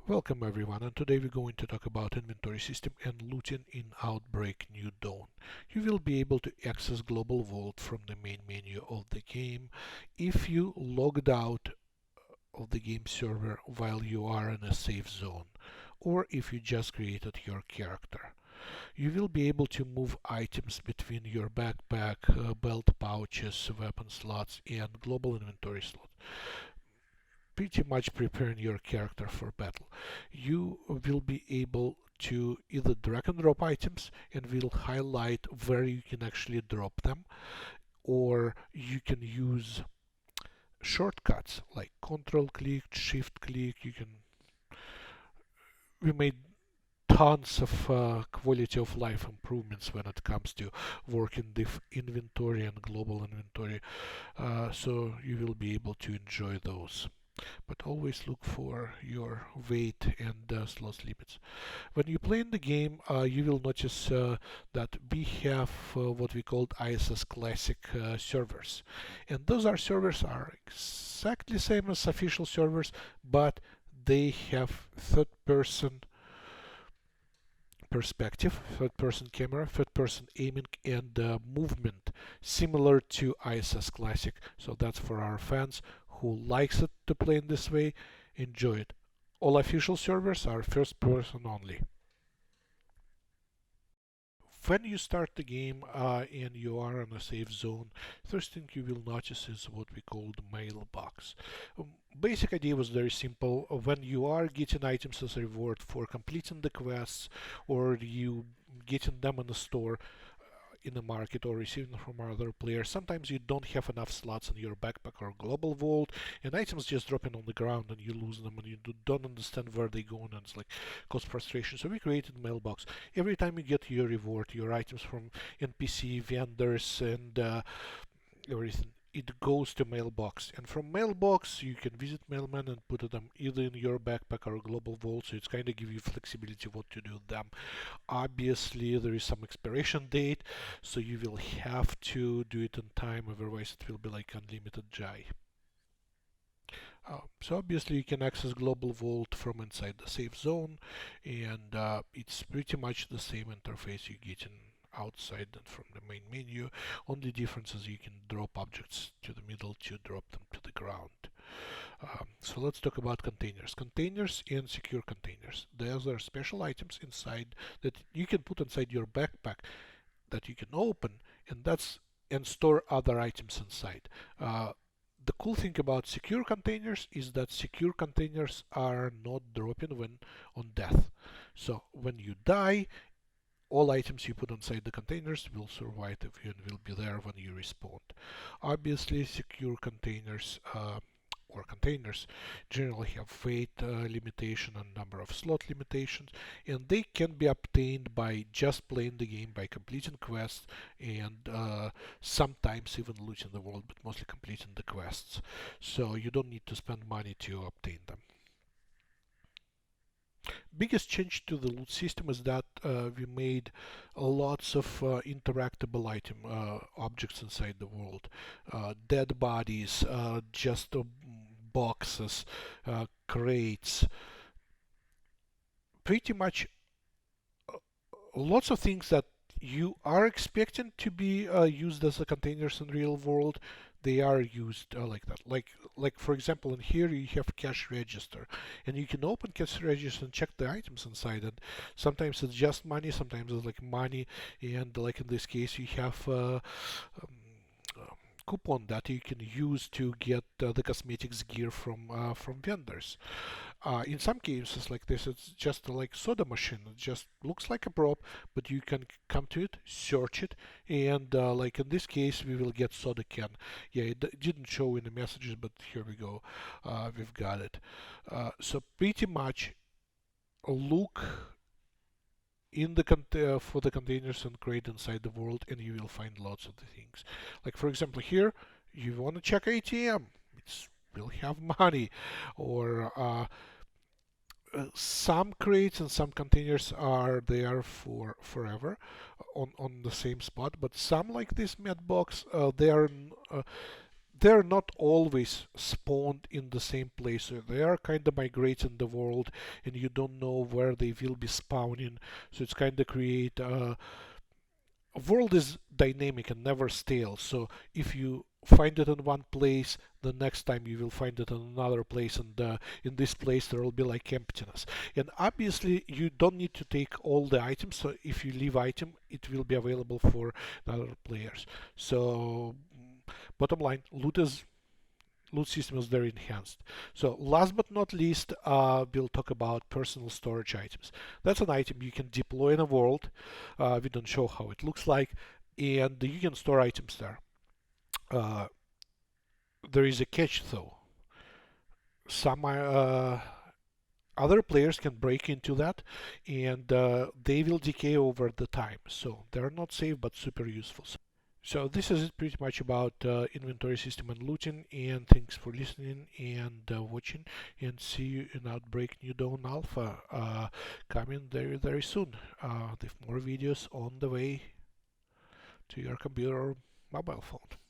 Welcome everyone, and today we're going to talk about inventory system and looting in Outbreak New Dawn. You will be able to access Global Vault from the main menu of the game if you logged out of the game server while you are in a safe zone, or if you just created your character. You will be able to move items between your backpack, belt pouches, weapon slots, and global inventory slots, pretty much preparing your character for battle. You will be able to either drag and drop items and will highlight where you can actually drop them, or you can use shortcuts like control click, shift click. We made tons of quality of life improvements when it comes to working with inventory and global inventory, so you will be able to enjoy those, but always look for your weight and slot limits. When you play in the game, you will notice that we have what we called ISS Classic servers. And those are servers are exactly same as official servers, but they have third person perspective, third person camera, third person aiming, and movement similar to ISS Classic. So that's for our fans who likes it to play in this way. Enjoy it. All official servers are first person only. When you start the game and you are in a safe zone, first thing you will notice is what we call the mailbox. Basic idea was very simple. When you are getting items as a reward for completing the quests, or you getting them in the store, in the market, or receiving from other players, sometimes you don't have enough slots in your backpack or global vault, and items just dropping on the ground and you lose them and you don't understand where they go, and it's like cause frustration. So we created Mailbox. Every time you get your reward, your items from NPC vendors and everything, it goes to Mailbox, and from Mailbox you can visit Mailman and put them either in your backpack or global vault, so it's kind of give you flexibility what to do with them. Obviously there is some expiration date, so you will have to do it in time, otherwise it will be like unlimited jai. So obviously you can access global vault from inside the safe zone, and it's pretty much the same interface you get in outside than from the main menu. Only difference is you can drop objects to the middle to drop them to the ground. So let's talk about containers. Containers and secure containers. Those are special items inside that you can put inside your backpack that you can open, and store other items inside. The cool thing about secure containers is that secure containers are not dropping when on death. So when you die, all items you put inside the containers will survive and will be there when you respawn. Obviously, secure containers or containers generally have weight limitation and number of slot limitations, and they can be obtained by just playing the game, by completing quests, and sometimes even looting the world, but mostly completing the quests. So you don't need to spend money to obtain them. Biggest change to the loot system is that we made lots of interactable item objects inside the world. Dead bodies, just boxes, crates, pretty much lots of things that you are expecting to be used as a containers in real world. They are used like that. Like for example, in here you have cash register, and you can open cash register and check the items inside. And sometimes it's just money, sometimes it's like money, and like in this case you have coupon that you can use to get the cosmetics gear from vendors. In some cases like this, it's just like soda machine. It just looks like a prop, but you can come to it, search it, and like in this case, we will get soda can. Yeah, it didn't show in the messages, but here we go. We've got it. So pretty much look in the for the containers and crate inside the world, and you will find lots of the things. Like for example, here you want to check ATM. It will have money, or some crates and some containers are there for forever on the same spot, but some like this Mailbox, they are they're not always spawned in the same place. So they are kind of migrating the world, and you don't know where they will be spawning. So it's kind of create a world is dynamic and never stale. So if you find it in one place, the next time you will find it in another place, and in this place there will be like emptiness. And obviously you don't need to take all the items. So if you leave item, it will be available for other players. So bottom line, loot system is very enhanced. So last but not least, we'll talk about personal storage items. That's an item you can deploy in a world. We don't show how it looks like, and you can store items there. Uh, there is a catch though. Some other players can break into that, and they will decay over the time. So they're not safe but super useful. So this is it pretty much about inventory system and looting, and thanks for listening and watching, and see you in Outbreak New Dawn Alpha coming very very soon with more videos on the way to your computer or mobile phone.